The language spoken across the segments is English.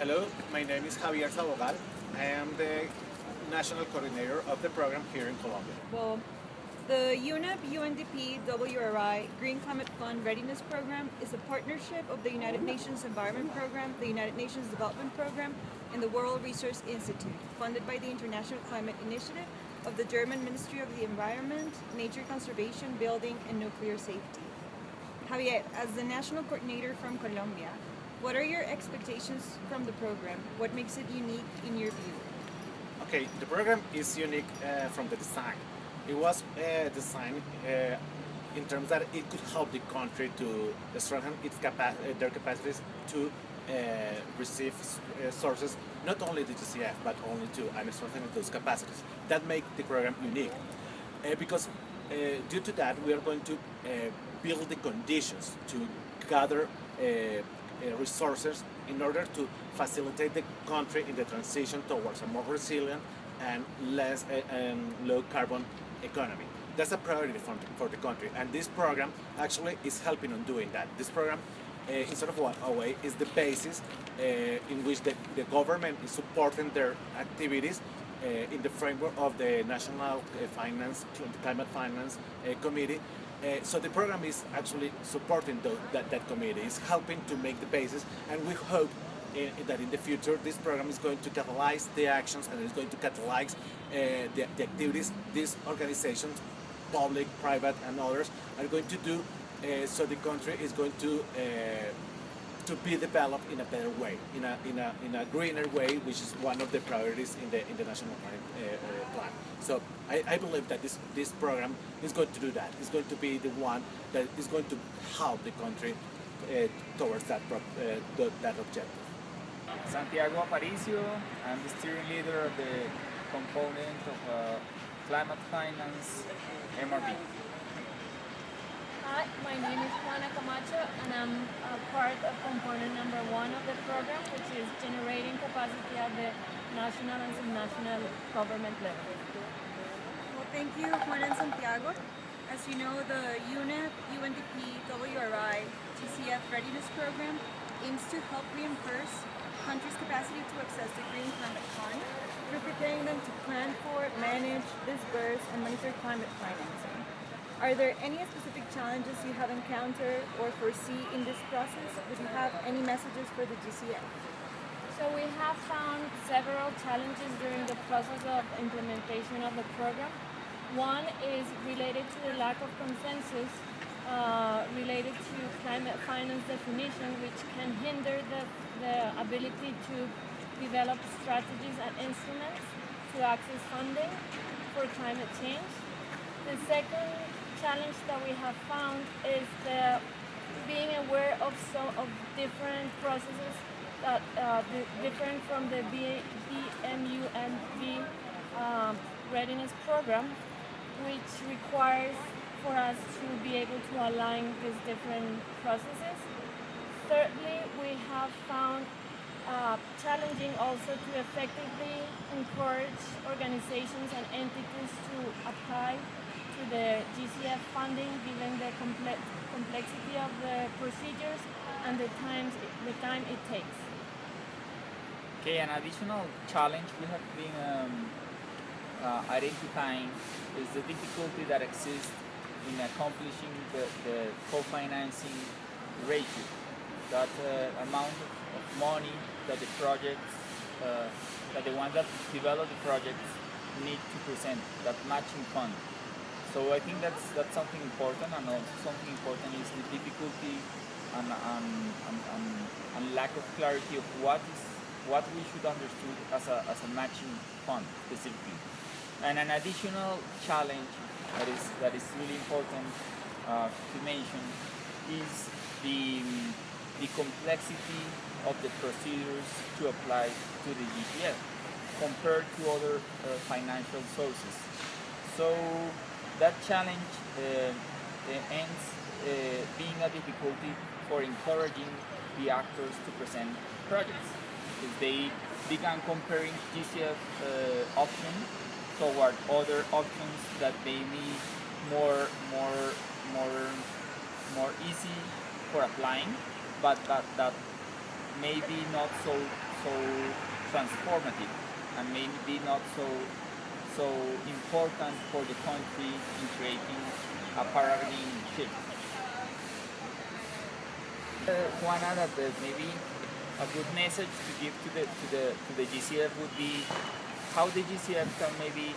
Hello, my name is Javier Sabogal. I am the national coordinator of the program here in Colombia. Well, the UNEP UNDP WRI Green Climate Fund Readiness Program is a partnership of the United Nations Environment Program, the United Nations Development Program, and the World Resource Institute, funded by the International Climate Initiative of the German Ministry of the Environment, Nature Conservation, Building, and Nuclear Safety. Javier, as the national coordinator from Colombia, what are your expectations from the program? What makes it unique in your view? Okay, the program is unique from the design. It was designed in terms that it could help the country to strengthen their capacities to receive sources, not only the GCF, but only to and strengthening those capacities. That makes the program unique because due to that, we are going to build the conditions to gather resources in order to facilitate the country in the transition towards a more resilient and less low carbon economy. That's a priority for the country, and this program actually is helping on doing that. This program, in sort of a way, is the basis in which the government is supporting their activities in the framework of the National Climate Finance Committee. So the program is actually supporting that committee, is helping to make the basis, and we hope that in the future this program is going to catalyze the actions and is going to catalyze the activities these organizations, public, private, and others, are going to do, so the country is going to be developed in a better way, in a greener way, which is one of the priorities in the national plan. So I believe that this program is going to do that. It's going to be the one that is going to help the country towards that objective. Santiago Aparicio. I'm the steering leader of the component of climate finance MRB. Hi, my name is Juana Camacho, and I'm a part of component number 1 of the program, which is generating capacity at the national and subnational government level. Well, thank you, Juan and Santiago. As you know, the UNEP UNDP WRI GCF Readiness Program aims to help reinforce countries' capacity to access the Green Climate Fund through preparing them to plan for, manage, disburse, and monitor climate financing. Are there any specific challenges you have encountered or foresee in this process? Would you have any messages for the GCF? So we have found several challenges during the process of implementation of the program. One is related to the lack of consensus related to climate finance definition, which can hinder the ability to develop strategies and instruments to access funding for climate change. The second challenge that we have found is being aware of different processes that different from the BMUND readiness program, which requires for us to be able to align these different processes. Thirdly, we have found challenging also to effectively encourage organizations and entities to apply to the GCF funding, given the complexity of the procedures and the time it takes. Okay, an additional challenge we have been identifying is the difficulty that exists in accomplishing the co-financing ratio, that amount of money that the projects, that the ones that develop the projects need to present, that matching fund. So I think that's something important, and also something important is the difficulty and lack of clarity of what we should understand as a matching fund specifically. And an additional challenge that is really important to mention is the complexity of the procedures to apply to the GCF compared to other financial sources. So that challenge ends being a difficulty for encouraging the actors to present projects, because they began comparing GCF option toward other options that may be more easy for applying, but that may be not so so transformative and maybe not so important for the country in creating a paradigm shift. Juana, that maybe a good message to give to the GCF would be how the GCF can maybe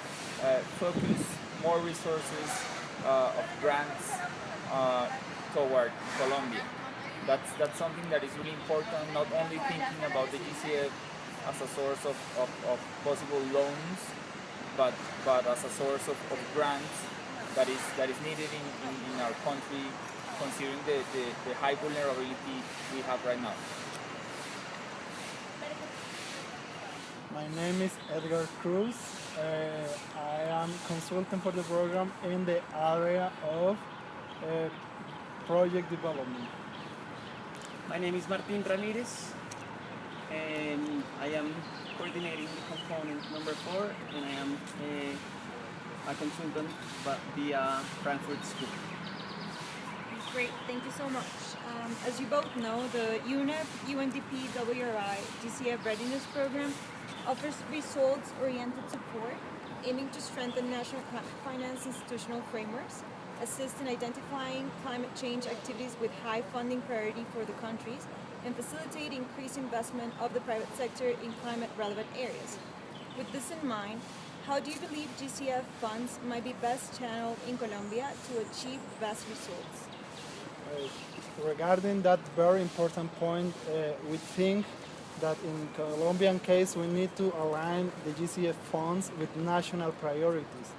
focus more resources of grants toward Colombia. That's something that is really important, not only thinking about the GCF as a source of possible loans, but as a source of grants that is needed in our country, considering the high vulnerability we have right now. My name is Edgar Cruz. I am consultant for the program in the area of project development. My name is Martin Ramirez, and I am coordinating the component number 4, and I am a consultant via Frankfurt School. Great, thank you so much. As you both know, the UNEP, UNDP, WRI, GCF Readiness Program offers results-oriented support aiming to strengthen national climate finance institutional frameworks, assist in identifying climate change activities with high funding priority for the countries, and facilitate increased investment of the private sector in climate-relevant areas. With this in mind, how do you believe GCF funds might be best channeled in Colombia to achieve best results? Regarding that very important point, we think that in Colombian case we need to align the GCF funds with national priorities.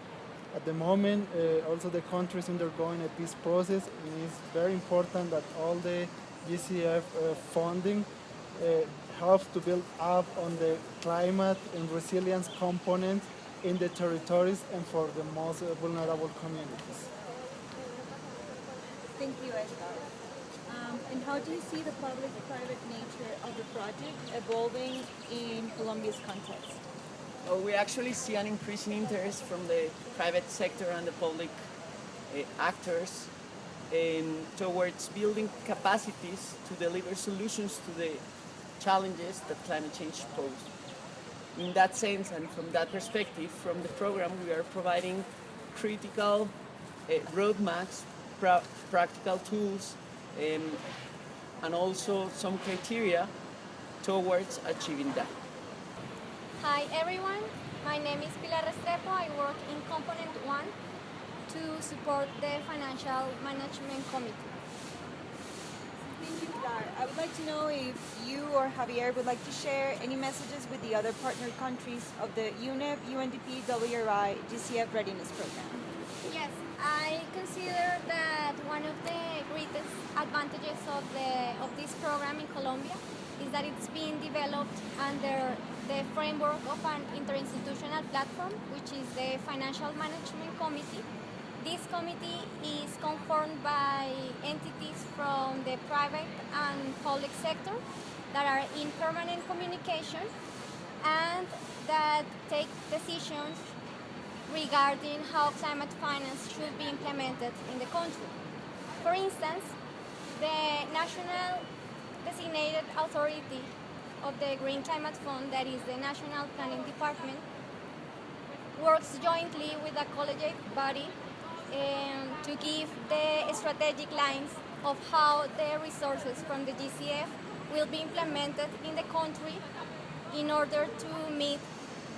At the moment, also the country is undergoing a peace process. It is very important that all the GCF funding helps to build up on the climate and resilience component in the territories and for the most vulnerable communities. Thank you, Edgar. And how do you see the public-private nature of the project evolving in Colombia's context? We actually see an increasing interest from the private sector and the public actors towards building capacities to deliver solutions to the challenges that climate change poses. In that sense and from that perspective, from the program we are providing critical roadmaps, practical tools, and also some criteria towards achieving that. Hi everyone, my name is Pilar Restrepo. I work in Component 1 to support the Financial Management Committee. Thank you, Pilar. I would like to know if you or Javier would like to share any messages with the other partner countries of the UNEP, UNDP, WRI, GCF Readiness Program. Yes, I consider that one of the greatest advantages of this program in Colombia is that it's being developed under the framework of an interinstitutional platform, which is the Financial Management Committee. This committee is conformed by entities from the private and public sector that are in permanent communication and that take decisions regarding how climate finance should be implemented in the country. For instance, the national designated authority of the Green Climate Fund, that is the National Planning Department, works jointly with a collegiate body to give the strategic lines of how the resources from the GCF will be implemented in the country in order to meet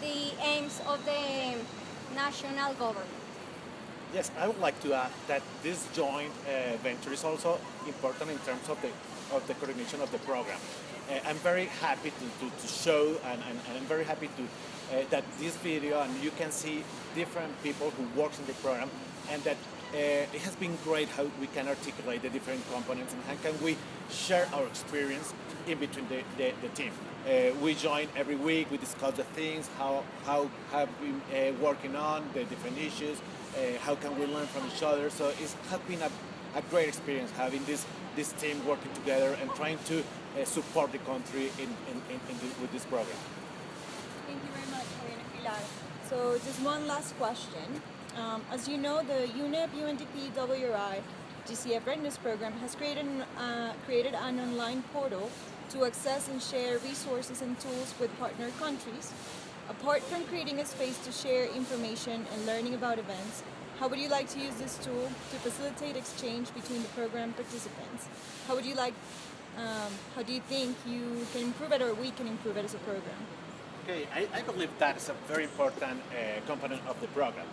the aims of the national government. Yes, I would like to add that this joint venture is also important in terms of the coordination of the program. I'm very happy to show, and I'm very happy that this video, and you can see different people who work in the program, and that it has been great how we can articulate the different components and how can we share our experience in between the team. We join every week, we discuss the things, how have we working on the different issues, how can we learn from each other. So it has been a great experience having this team working together and trying to support the country with this program. Thank you very much, Javier and Pilar. So just one last question. As you know, the UNEP, UNDP, WRI, GCF Readiness Program, has created an online portal to access and share resources and tools with partner countries. Apart from creating a space to share information and learning about events, how would you like to use this tool to facilitate exchange between the program participants? How do you think you can improve it, or we can improve it as a program? Okay, I believe that is a very important component of the program.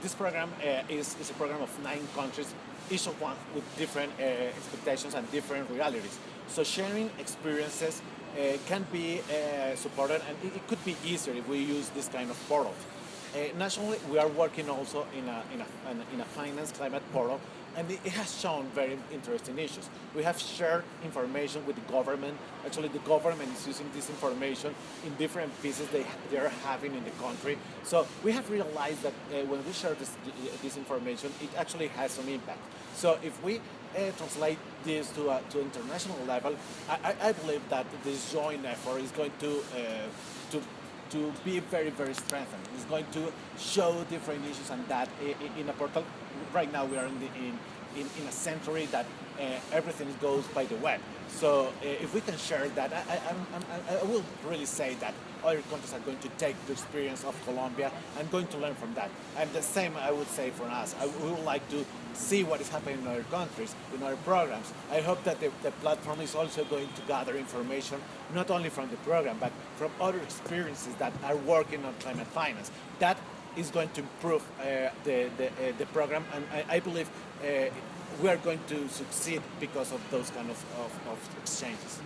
This program is a program of 9 countries, each of one with different expectations and different realities. So sharing experiences can be supported, and it could be easier if we use this kind of portals. Nationally, we are working also in a finance climate portal, and it has shown very interesting issues. We have shared information with the government. Actually, the government is using this information in different pieces they are having in the country. So we have realized that when we share this information, it actually has some impact. So if we translate this to international level, I believe that this joint effort is going to be very, very strengthened. It's going to show different issues, and that in a portal. Right now we are in a century that everything goes by the web. So if we can share that, I will really say that other countries are going to take the experience of Colombia and going to learn from that. And the same I would say for us. We would like to see what is happening in other countries, in other programs. I hope that the platform is also going to gather information, not only from the program, but from other experiences that are working on climate finance. That is going to improve the program, and I believe we are going to succeed because of those kind of exchanges.